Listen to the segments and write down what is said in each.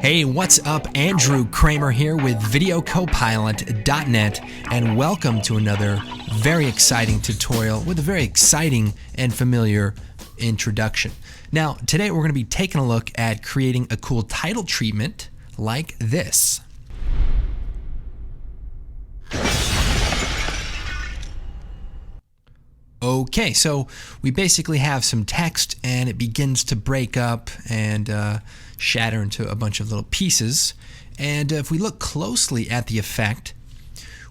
Hey, what's up? Andrew Kramer here with VideoCopilot.net, and welcome to another very exciting tutorial with a very exciting and familiar introduction. Now, today we're going to be taking a look at creating a cool title treatment like this. Okay, so we basically have some text and it begins to break up and shatter into a bunch of little pieces. And if we look closely at the effect,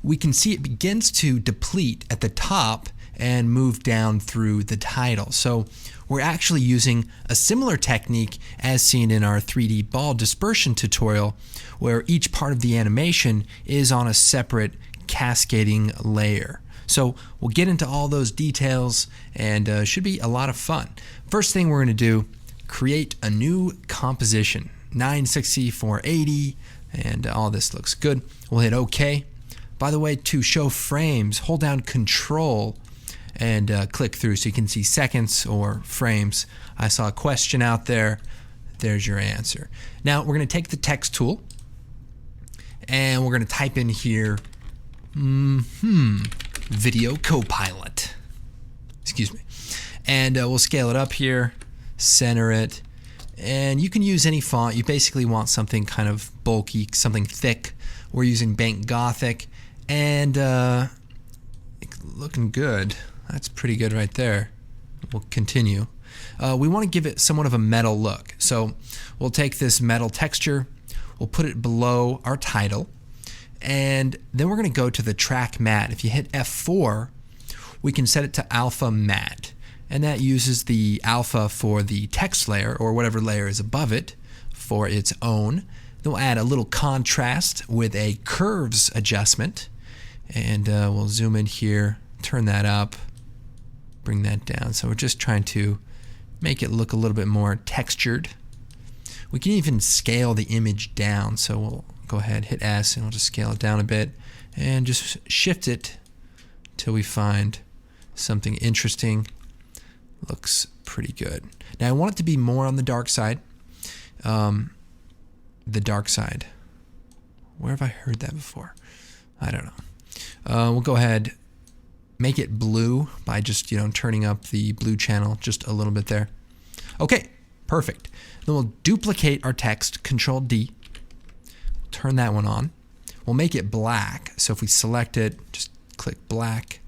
we can see it begins to deplete at the top and move down through the title. So we're actually using a similar technique as seen in our 3D ball dispersion tutorial, where each part of the animation is on a separate cascading layer. So we'll get into all those details and should be a lot of fun. First thing we're going to do, create a new composition, 960, 480, and all this looks good. We'll hit OK. By the way, to show frames, hold down Control and click through so you can see seconds or frames. I saw a question out there. There's your answer. Now we're going to take the text tool and we're going to type in here, Video Copilot. Excuse me. And we'll scale it up here, center it, and you can use any font. You basically want something kind of bulky, something thick. We're using Bank Gothic, and looking good. That's pretty good right there. We'll continue. We want to give it somewhat of a metal look. So we'll take this metal texture, we'll put it below our title, and then we're going to go to the track matte. If you hit F4, we can set it to alpha matte, and that uses the alpha for the text layer or whatever layer is above it for its own. Then we'll add a little contrast with a curves adjustment, and we'll zoom in here, turn that up, bring that down. So we're just trying to make it look a little bit more textured. We can even scale the image down, so we'll go ahead, hit S, and we'll just scale it down a bit and just shift it till we find something interesting. Looks pretty good. Now I want it to be more on the dark side. The dark side. Where have I heard that before? I don't know. We'll go ahead, make it blue by just turning up the blue channel just a little bit there. Okay, perfect. Then we'll duplicate our text, Control D. Turn that one on. We'll make it black. So if we select it, just click black.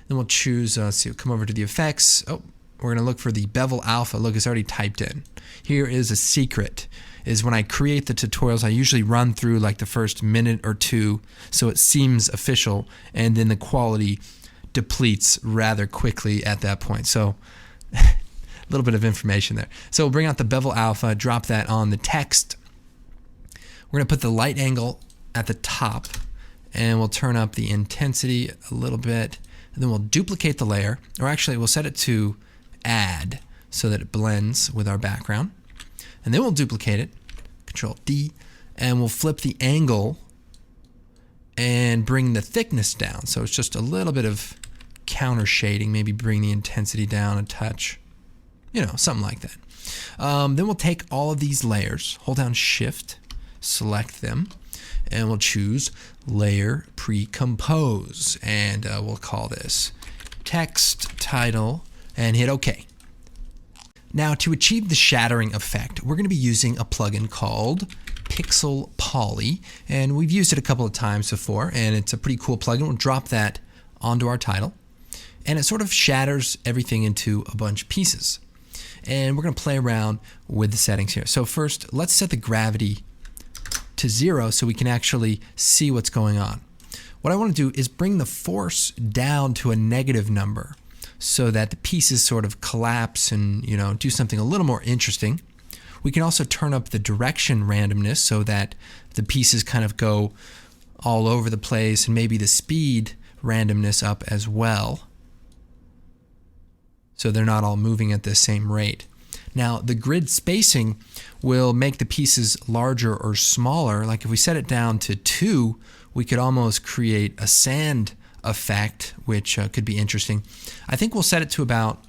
Then we'll choose, let's see, we'll come over to the effects. Oh, we're going to look for the bevel alpha. Look, it's already typed in. Here is a secret, is when I create the tutorials, I usually run through like the first minute or two so it seems official, and then the quality depletes rather quickly at that point. So a little bit of information there. So we'll bring out the bevel alpha, drop that on the text. We're going to put the light angle at the top, and we'll turn up the intensity a little bit, and then we'll duplicate the layer, or actually we'll set it to add so that it blends with our background, and then we'll duplicate it, Control D, and we'll flip the angle and bring the thickness down, so it's just a little bit of counter shading, maybe bring the intensity down a touch, something like that. Then we'll take all of these layers, hold down Shift, select them, and we'll choose Layer Pre-Compose, and we'll call this Text Title, and hit OK. Now, to achieve the shattering effect, we're going to be using a plugin called Pixel Poly, and we've used it a couple of times before, and it's a pretty cool plugin. We'll drop that onto our title, and it sort of shatters everything into a bunch of pieces. And we're going to play around with the settings here. So first, let's set the gravity to 0 so we can actually see what's going on. What I want to do is bring the force down to a negative number so that the pieces sort of collapse and do something a little more interesting. We can also turn up the direction randomness so that the pieces kind of go all over the place, and maybe the speed randomness up as well, so they're not all moving at the same rate. Now, the grid spacing will make the pieces larger or smaller. Like if we set it down to 2, we could almost create a sand effect, which could be interesting. I think we'll set it to about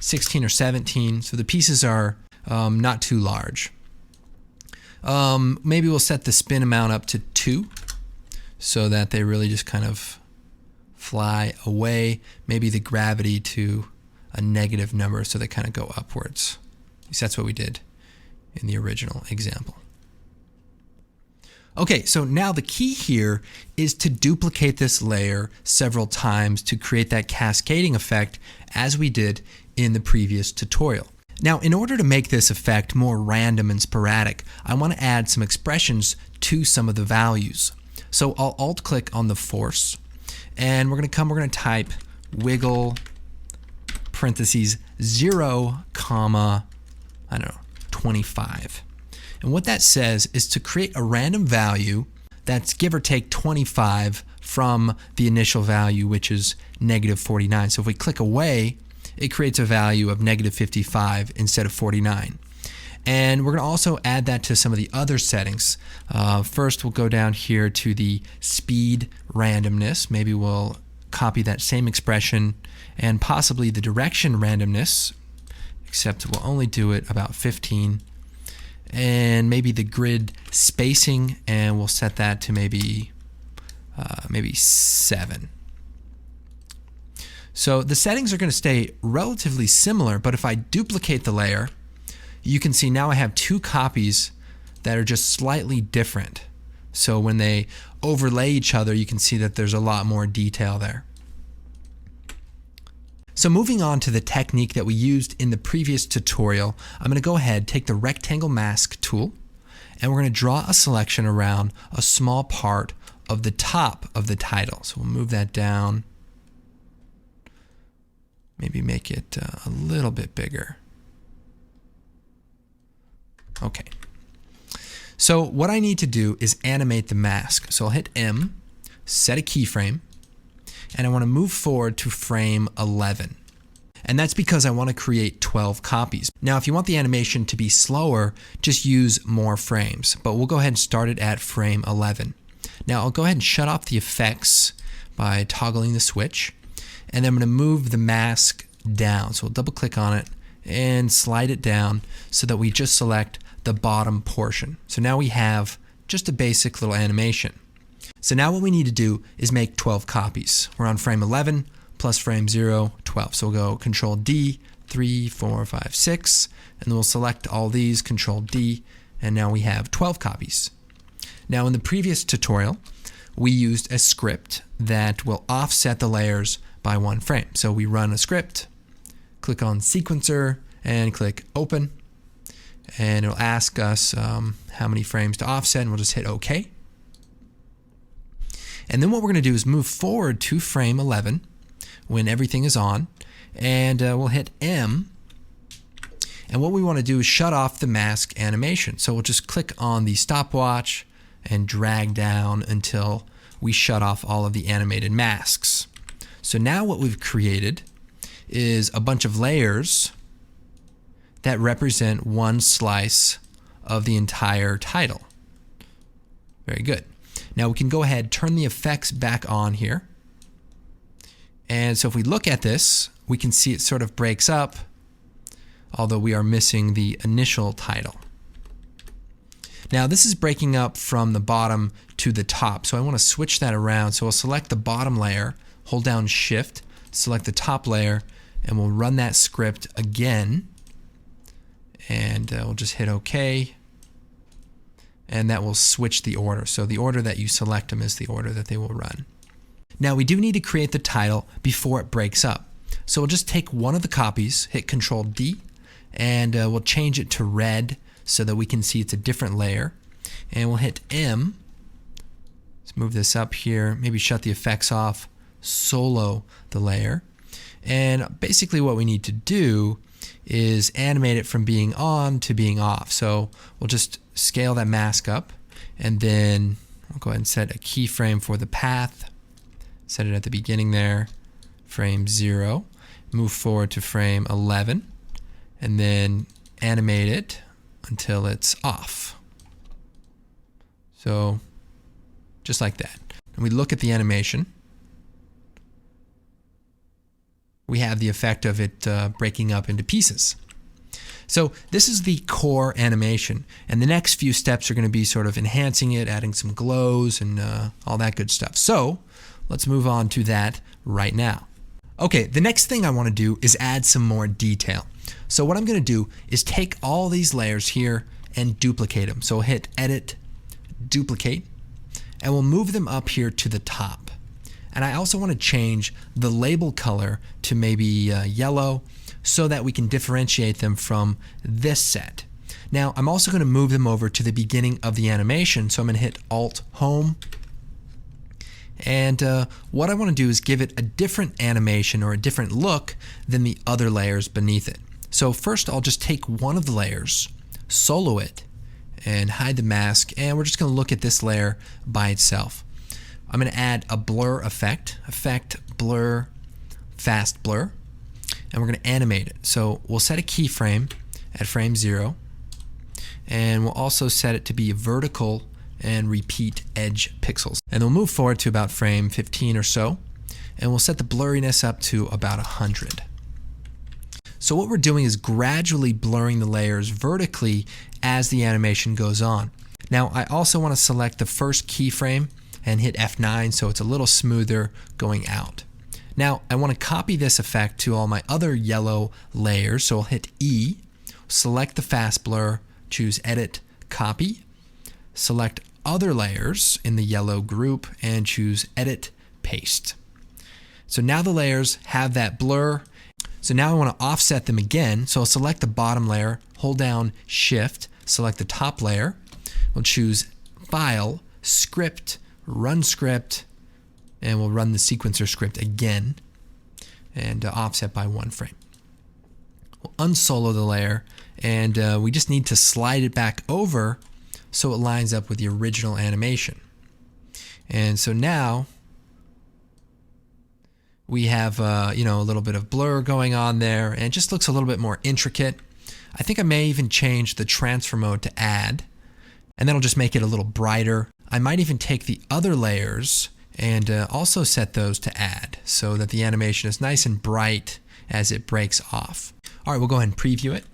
16 or 17, so the pieces are not too large. Maybe we'll set the spin amount up to 2 so that they really just kind of fly away. Maybe the gravity to a negative number so they kind of go upwards. At least that's what we did in the original example. Okay, so now the key here is to duplicate this layer several times to create that cascading effect as we did in the previous tutorial. Now, in order to make this effect more random and sporadic, I want to add some expressions to some of the values. So I'll alt-click on the force, and we're going to type wiggle parentheses 0, comma, 25. And what that says is to create a random value that's give or take 25 from the initial value, which is negative 49. So if we click away, it creates a value of negative 55 instead of 49. And we're going to also add that to some of the other settings. First, we'll go down here to the speed randomness. Maybe we'll copy that same expression and possibly the direction randomness, except we'll only do it about 15. And maybe the grid spacing, and we'll set that to maybe 7. So the settings are going to stay relatively similar, but if I duplicate the layer, you can see now I have 2 copies that are just slightly different. So when they overlay each other, you can see that there's a lot more detail there. So moving on to the technique that we used in the previous tutorial, I'm going to go ahead, take the rectangle mask tool, and we're going to draw a selection around a small part of the top of the title. So we'll move that down, maybe make it a little bit bigger. Okay. So what I need to do is animate the mask. So I'll hit M, set a keyframe, and I want to move forward to frame 11. And that's because I want to create 12 copies. Now, if you want the animation to be slower, just use more frames. But we'll go ahead and start it at frame 11. Now, I'll go ahead and shut off the effects by toggling the switch. And then I'm going to move the mask down. So we'll double click on it and slide it down so that we just select the bottom portion. So now we have just a basic little animation. So now what we need to do is make 12 copies. We're on frame 11 plus frame 0, 12. So we'll go Control D, 3, 4, 5, 6, and then we'll select all these, Control D, and now we have 12 copies. Now in the previous tutorial, we used a script that will offset the layers by 1 frame. So we run a script, click on Sequencer, and click Open, and it'll ask us how many frames to offset, and we'll just hit OK. And then what we're going to do is move forward to frame 11 when everything is on, and we'll hit M. And what we want to do is shut off the mask animation. So we'll just click on the stopwatch and drag down until we shut off all of the animated masks. So now what we've created is a bunch of layers that represent one slice of the entire title. Very good. Now we can go ahead, turn the effects back on here. And so if we look at this, we can see it sort of breaks up, although we are missing the initial title. Now this is breaking up from the bottom to the top, so I want to switch that around. So we'll select the bottom layer, hold down Shift, select the top layer, and we'll run that script again. And we'll just hit OK. And that will switch the order. So the order that you select them is the order that they will run. Now we do need to create the title before it breaks up. So we'll just take one of the copies, hit Control D, and we'll change it to red so that we can see it's a different layer. And we'll hit M. Let's move this up here, maybe shut the effects off, solo the layer. And basically what we need to do is animate it from being on to being off. So we'll just scale that mask up, and then we'll go ahead and set a keyframe for the path. Set it at the beginning there, frame 0. Move forward to frame 11, and then animate it until it's off. So just like that. And we look at the animation. We have the effect of it breaking up into pieces. So this is the core animation, and the next few steps are going to be sort of enhancing it, adding some glows and all that good stuff. So let's move on to that right now. Okay, the next thing I want to do is add some more detail. So what I'm going to do is take all these layers here and duplicate them. So we'll hit Edit, Duplicate, and we'll move them up here to the top. And I also want to change the label color to maybe yellow so that we can differentiate them from this set. Now I'm also going to move them over to the beginning of the animation, so I'm going to hit Alt Home. And what I want to do is give it a different animation or a different look than the other layers beneath it. So first I'll just take one of the layers, solo it, and hide the mask, and we're just going to look at this layer by itself. I'm going to add a blur effect, blur, fast blur, and we're going to animate it. So we'll set a keyframe at frame 0, and we'll also set it to be vertical and repeat edge pixels. And we'll move forward to about frame 15 or so, and we'll set the blurriness up to about 100. So what we're doing is gradually blurring the layers vertically as the animation goes on. Now I also want to select the first keyframe and hit F9 so it's a little smoother going out. Now I want to copy this effect to all my other yellow layers, so I'll hit E, select the fast blur, choose Edit, Copy, select other layers in the yellow group and choose Edit, Paste. So now the layers have that blur. So now I want to offset them again, so I'll select the bottom layer, hold down Shift, select the top layer, we'll choose File, Script, Run Script, and we'll run the sequencer script again and offset by 1 frame. We'll unsolo the layer, and we just need to slide it back over so it lines up with the original animation. And so now we have a little bit of blur going on there, and it just looks a little bit more intricate. I think I may even change the transfer mode to add, and that'll just make it a little brighter. I might even take the other layers and also set those to add so that the animation is nice and bright as it breaks off. All right, we'll go ahead and preview it.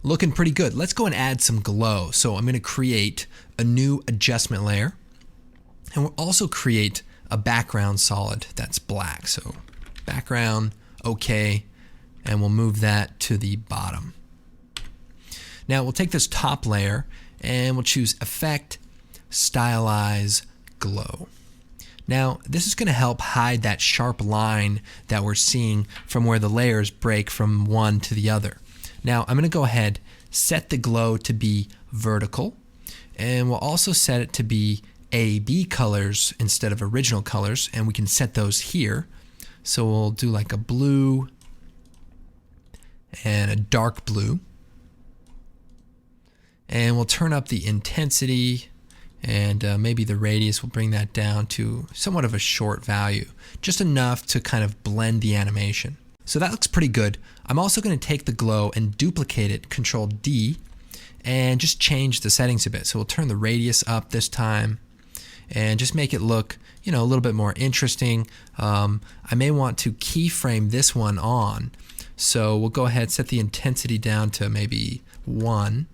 Looking pretty good. Let's go and add some glow. So I'm going to create a new adjustment layer, and we'll also create a background solid that's black. So background, OK, and we'll move that to the bottom. Now we'll take this top layer and we'll choose Effect, Stylize, Glow. Now this is going to help hide that sharp line that we're seeing from where the layers break from one to the other. Now I'm going to go ahead, set the glow to be vertical, and we'll also set it to be AB colors instead of original colors, and we can set those here. So we'll do like a blue and a dark blue, and we'll turn up the intensity, and maybe the radius, we'll bring that down to somewhat of a short value, just enough to kind of blend the animation. So that looks pretty good. I'm also going to take the glow and duplicate it, Control D, and just change the settings a bit. So we'll turn the radius up this time and just make it look, a little bit more interesting. I may want to keyframe this one on. So we'll go ahead, set the intensity down to maybe 1,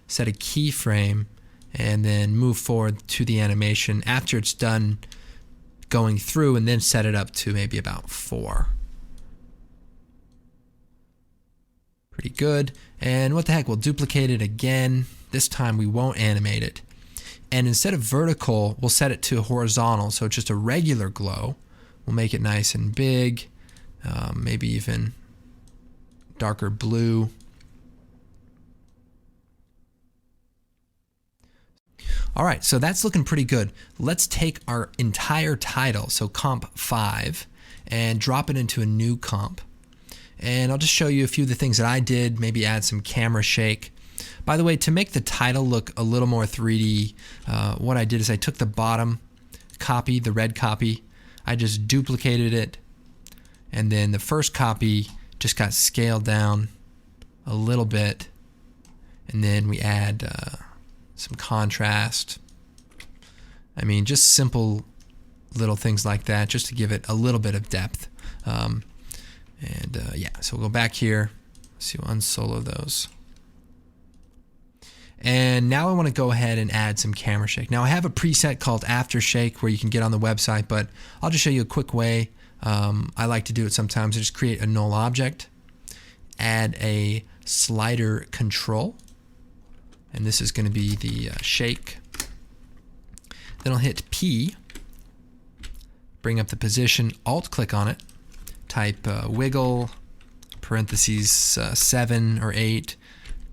set a keyframe, and then move forward to the animation after it's done going through, and then set it up to maybe about 4. Pretty good. And what the heck, we'll duplicate it again. This time we won't animate it. And instead of vertical, we'll set it to horizontal, so it's just a regular glow. We'll make it nice and big, maybe even darker blue. All right, so that's looking pretty good. Let's take our entire title, so comp 5, and drop it into a new comp. And I'll just show you a few of the things that I did, maybe add some camera shake. By the way, to make the title look a little more 3D, what I did is I took the bottom copy, the red copy, I just duplicated it, and then the first copy just got scaled down a little bit, and then we add some contrast. I mean, just simple little things like that, just to give it a little bit of depth. Yeah, so we'll go back here. So we'll unsolo those. And now I want to go ahead and add some camera shake. Now I have a preset called After Shake where you can get on the website, but I'll just show you a quick way. I like to do it sometimes. I just create a null object, add a slider control, and this is going to be the shake. Then I'll hit P, bring up the position, alt-click on it, type wiggle, parentheses 7 or 8,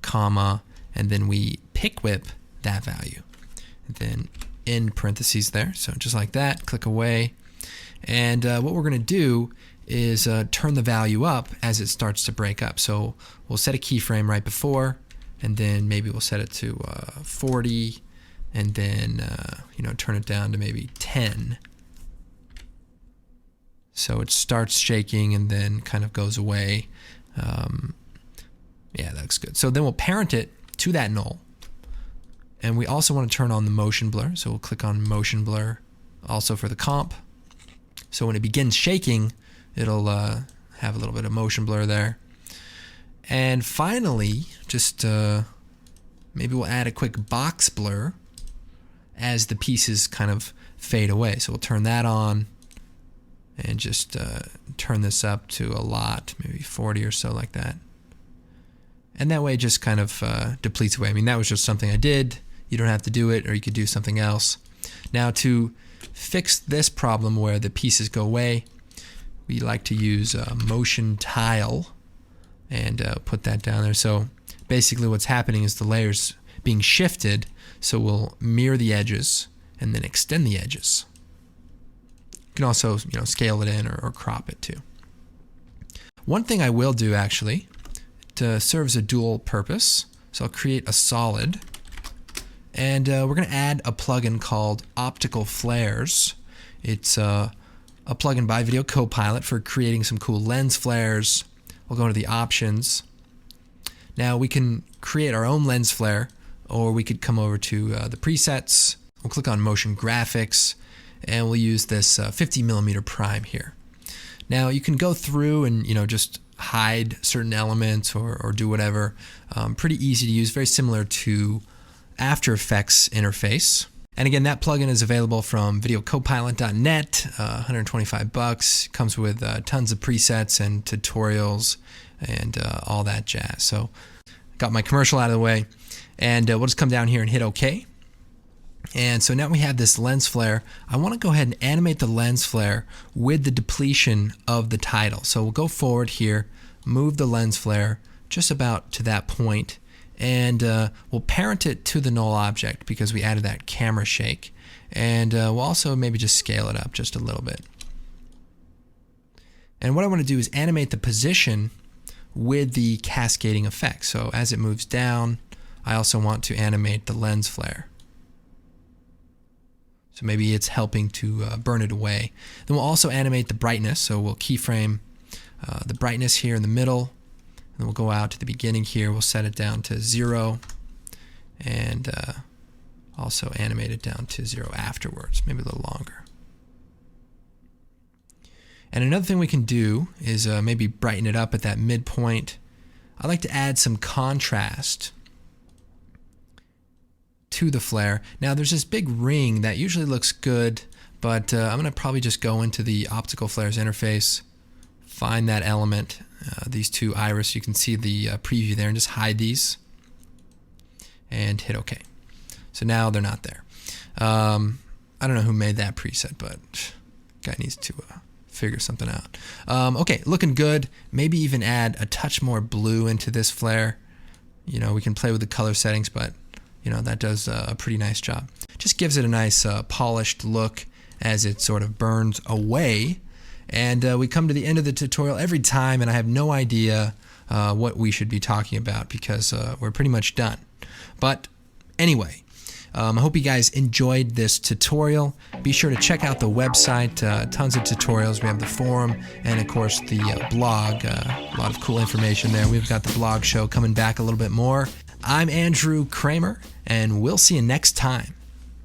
comma, and then we pick whip that value. And then end parentheses there, so just like that, click away. And what we're going to do is turn the value up as it starts to break up. So we'll set a keyframe right before, and then maybe we'll set it to 40, and then turn it down to maybe 10. So it starts shaking and then kind of goes away. Yeah, that looks good. So then we'll parent it to that null. And we also want to turn on the motion blur. So we'll click on motion blur also for the comp. So when it begins shaking, it'll have a little bit of motion blur there. And finally, just maybe we'll add a quick box blur as the pieces kind of fade away. So we'll turn that on and just turn this up to a lot, maybe 40 or so like that. And that way it just kind of depletes away. I mean, that was just something I did. You don't have to do it, or you could do something else. Now to fix this problem where the pieces go away, we like to use motion tile and put that down there. So basically what's happening is the layer's being shifted, so we'll mirror the edges and then extend the edges. You can also scale it in or crop it too. One thing I will do actually to serves a dual purpose, so I'll create a solid, and we're going to add a plugin called Optical Flares. It's a plugin by Video Copilot for creating some cool lens flares. We'll go into the options. Now we can create our own lens flare, or we could come over to the presets. We'll click on motion graphics, and we'll use this 50mm prime here. Now you can go through and just hide certain elements or do whatever. Pretty easy to use, very similar to After Effects interface. And again, that plugin is available from videocopilot.net, $125. Comes with tons of presets and tutorials and all that jazz. So got my commercial out of the way, and we'll just come down here and hit OK. And so now we have this lens flare. I want to go ahead and animate the lens flare with the depletion of the title. So we'll go forward here, move the lens flare just about to that point, and we'll parent it to the null object because we added that camera shake. And we'll also maybe just scale it up just a little bit. And what I want to do is animate the position with the cascading effect. So as it moves down, I also want to animate the lens flare. So maybe it's helping to burn it away. Then we'll also animate the brightness. So we'll keyframe the brightness here in the middle. And then we'll go out to the beginning here. We'll set it down to 0. And also animate it down to 0 afterwards, maybe a little longer. And another thing we can do is maybe brighten it up at that midpoint. I like to add some contrast to the flare. Now there's this big ring that usually looks good, but I'm going to probably just go into the optical flares interface, find that element, these two iris. You can see the preview there, and just hide these and hit OK. So now they're not there. I don't know who made that preset, but guy needs to figure something out. Okay, looking good. Maybe even add a touch more blue into this flare. We can play with the color settings, but that does a pretty nice job. Just gives it a nice polished look as it sort of burns away. And we come to the end of the tutorial every time, and I have no idea what we should be talking about because we're pretty much done. But anyway, I hope you guys enjoyed this tutorial. Be sure to check out the website, tons of tutorials. We have the forum and, of course, the blog. A lot of cool information there. We've got the blog show coming back a little bit more. I'm Andrew Kramer, and we'll see you next time.